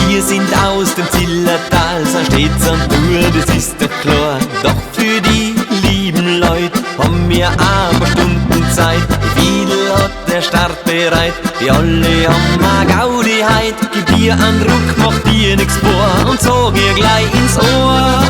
Wir sind aus dem Zillertal, so steht's an Tour, das ist doch klar. Doch für die lieben Leute haben wir ein paar Stunden Zeit. Wie viel hat der Start bereit? Wir alle haben a Gaudi heut. Gib dir einen Ruck, mach dir nix vor und sag ihr gleich ins Ohr.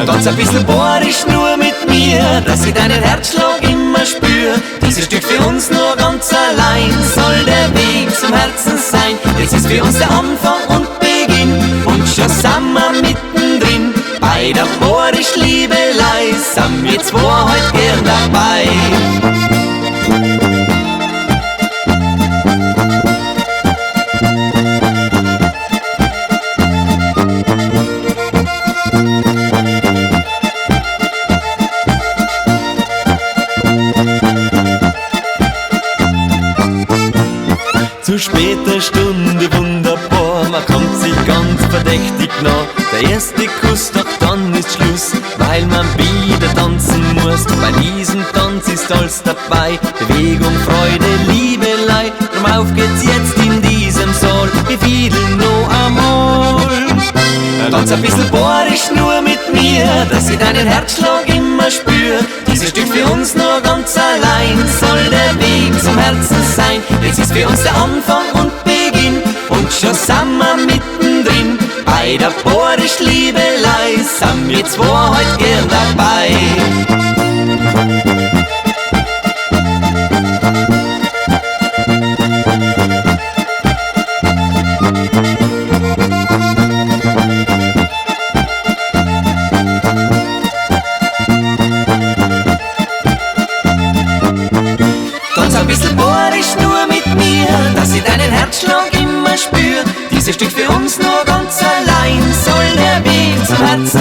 Ganz ein bisschen bohrisch nur mit mir, dass ich deinen Herzschlag immer spür. Dieses Stück für uns nur ganz allein soll der Weg zum Herzen sein. Jetzt ist für uns der Anfang und Beginn und schon sind wir mittendrin. Bei der bohrisch Liebelei sind wir zwei heute gern dabei. Zu später Stunde wunderbar, man kommt sich ganz verdächtig nah. Der erste Kuss, doch dann ist Schluss, weil man wieder tanzen muss. Bei diesem Tanz ist alles dabei, Bewegung, Freude, Liebelei. Drum auf geht's jetzt in diesem Saal, wie viele noch einmal. Tanz ein bisschen bohrisch nur mit mir, dass ich deinen Herzschlag immer spür. Dieses Stück für uns nur ganz allein soll der Weg zum Herzen sein. Jetzt ist für uns der Anfang und Beginn und schon sind wir mittendrin. Bei der bohrisch Liebelei sind wir zwei heute gern dabei. Tanz ein bisschen bohrisch nur mit mir, dass ich deinen Herzschlag immer spür. Dieses Stück für uns nur ganz allein soll der Weg zum Herzen